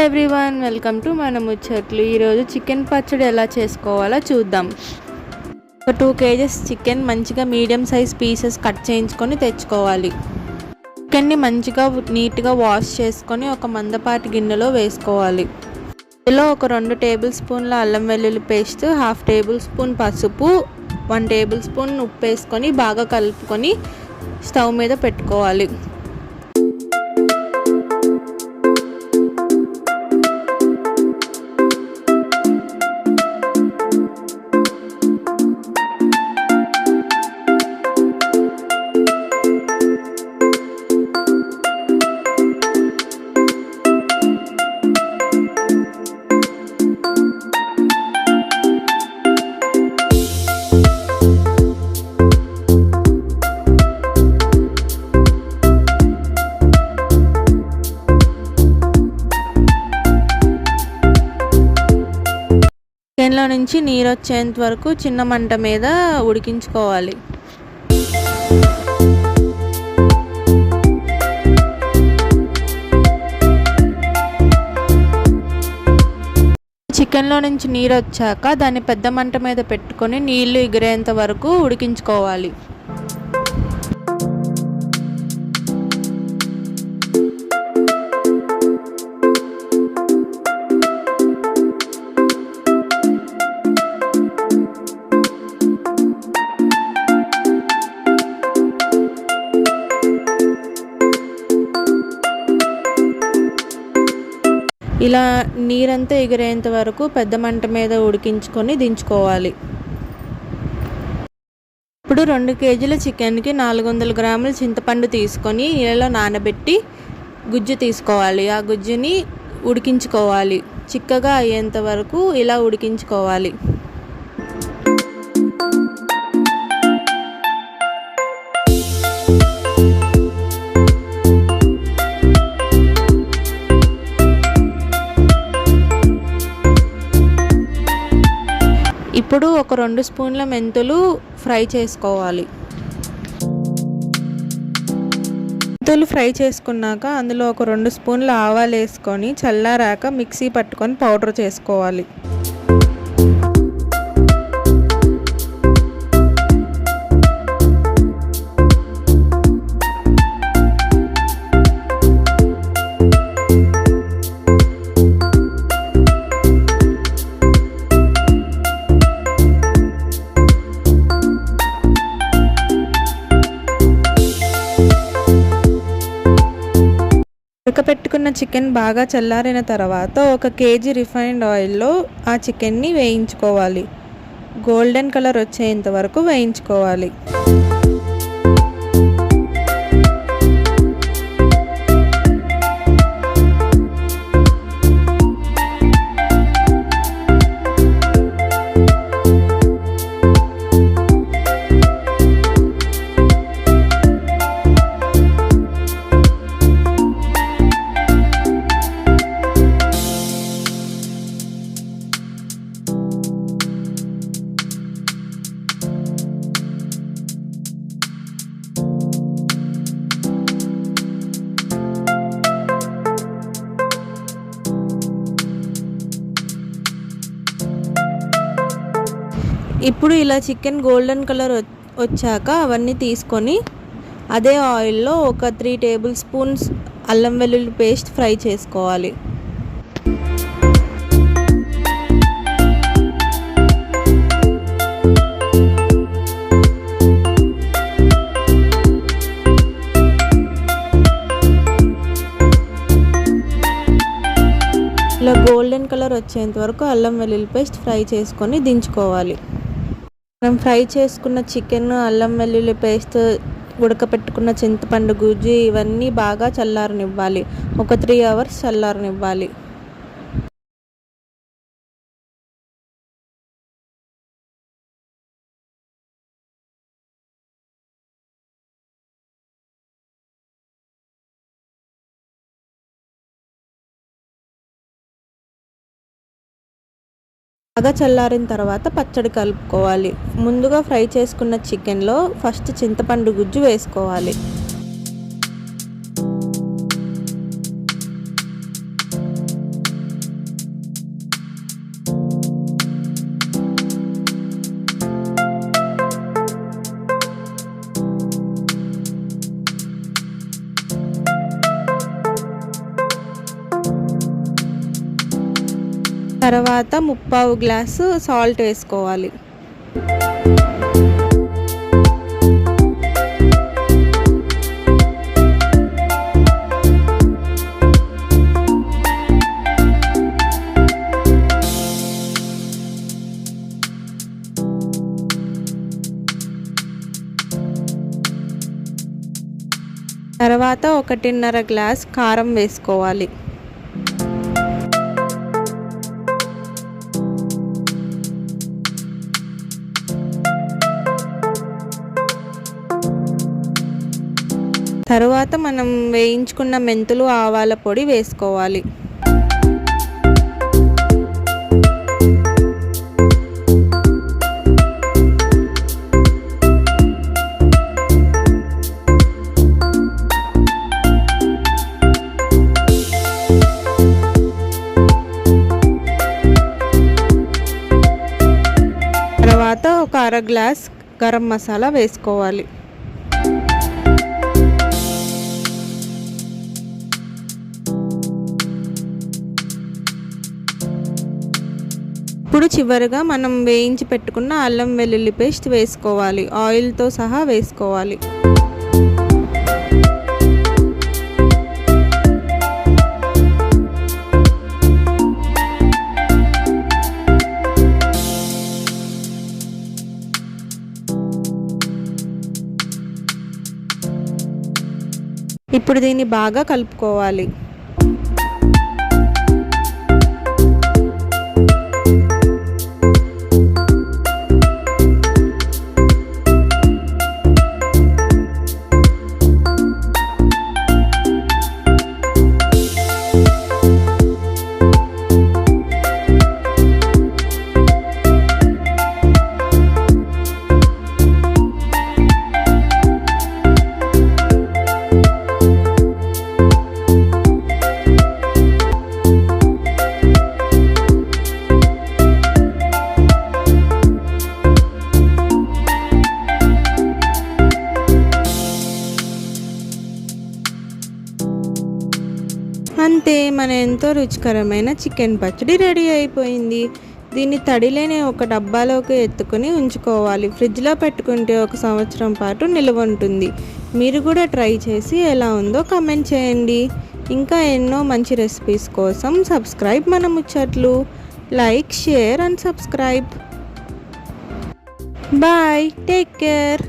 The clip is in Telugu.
ఎవ్రీవన్, వెల్కమ్ టు మన ముచ్చట్లు. ఈరోజు చికెన్ పచ్చడి ఎలా చేసుకోవాలో చూద్దాం. ఒక 2 kgs చికెన్ మంచిగా మీడియం సైజ్ పీసెస్ కట్ చేయించుకొని తెచ్చుకోవాలి. చికెన్ని మంచిగా నీట్గా వాష్ చేసుకొని ఒక మందపాటి గిన్నెలో వేసుకోవాలి. ఇందులో ఒక 2 టేబుల్ స్పూన్ల అల్లం వెల్లుల్లి పేస్ట్, 1/2 టేబుల్ స్పూన్ పసుపు, 1 టేబుల్ స్పూన్ ఉప్పు వేసుకొని బాగా కలుపుకొని స్టవ్ మీద పెట్టుకోవాలి. చికెన్లో నుంచి నీరు వచ్చేంత వరకు చిన్న మంట మీద ఉడికించుకోవాలి. చికెన్లో నుంచి నీరు వచ్చాక దాన్ని పెద్ద మంట మీద పెట్టుకొని నీళ్లు ఎగిరేంత వరకు ఉడికించుకోవాలి. ఇలా నీరంతా ఎగిరేంత వరకు పెద్ద మంట మీద ఉడికించుకొని దించుకోవాలి. ఇప్పుడు 2 kgల చికెన్కి 400 గ్రాముల చింతపండు తీసుకొని నీళ్ళలో నానబెట్టి గుజ్జు తీసుకోవాలి. ఆ గుజ్జుని ఉడికించుకోవాలి. చిక్కగా అయ్యేంత వరకు ఇలా ఉడికించుకోవాలి. ఇప్పుడు ఒక 2 స్పూన్ల మెంతులు ఫ్రై చేసుకోవాలి. మెంతులు ఫ్రై చేసుకున్నాక అందులో ఒక 2 స్పూన్ల ఆవాలు వేసుకొని చల్లారాక మిక్సీ పట్టుకొని పౌడర్ చేసుకోవాలి. ఉడకపెట్టుకున్న చికెన్ బాగా చల్లారిన తర్వాత 1 kg రిఫైన్డ్ ఆయిల్లో ఆ చికెన్ని వేయించుకోవాలి. గోల్డెన్ కలర్ వచ్చేంత వరకు వేయించుకోవాలి. ఇప్పుడు ఇలా చికెన్ గోల్డెన్ కలర్ వచ్చాక అవన్నీ తీసుకొని అదే ఆయిల్లో ఒక 3 టేబుల్ స్పూన్స్ అల్లం వెల్లుల్లి పేస్ట్ ఫ్రై చేసుకోవాలి. ఇలా గోల్డెన్ కలర్ వచ్చేంత వరకు అల్లం వెల్లుల్లి పేస్ట్ ఫ్రై చేసుకొని దించుకోవాలి. మనం ఫ్రై చేసుకున్న చికెన్, అల్లం వెల్లుల్లి పేస్ట్, ఉడకపెట్టుకున్న చింతపండు గుజ్జు ఇవన్నీ బాగా చల్లారనివ్వాలి. ఒక 3 hours చల్లారనివ్వాలి. బాగా చల్లారిన తర్వాత పచ్చడి కలుపుకోవాలి. ముందుగా ఫ్రై చేసుకున్న చికెన్లో ఫస్ట్ చింతపండు గుజ్జు వేసుకోవాలి. తర్వాత 3/4 గ్లాసు సాల్ట్ వేసుకోవాలి. తర్వాత 1.5 గ్లాస్ కారం వేసుకోవాలి. తర్వాత మనం వేయించుకున్న మెంతులు, ఆవాల పొడి వేసుకోవాలి. తర్వాత ఒక 1/2 గ్లాస్ గరం మసాలా వేసుకోవాలి. ఇప్పుడు చివరిగా మనం వేయించి పెట్టుకున్న అల్లం వెల్లుల్లి పేస్ట్ వేసుకోవాలి. ఆయిల్తో సహా వేసుకోవాలి. ఇప్పుడు దీన్ని బాగా కలుపుకోవాలి. అంతే, మన ఎంతో రుచికరమైన చికెన్ పచ్చడి రెడీ అయిపోయింది. దీన్ని తడిలేని ఒక డబ్బాలోకి ఎత్తుకొని ఉంచుకోవాలి. ఫ్రిడ్జ్లో పెట్టుకుంటే 1 సంవత్సరం పాటు నిల్వ ఉంటుంది. మీరు కూడా ట్రై చేసి ఎలా ఉందో కామెంట్ చేయండి. ఇంకా ఎన్నో మంచి రెసిపీస్ కోసం సబ్స్క్రైబ్ మన ముచ్చట్లు. Like, share and subscribe. Bye, take care.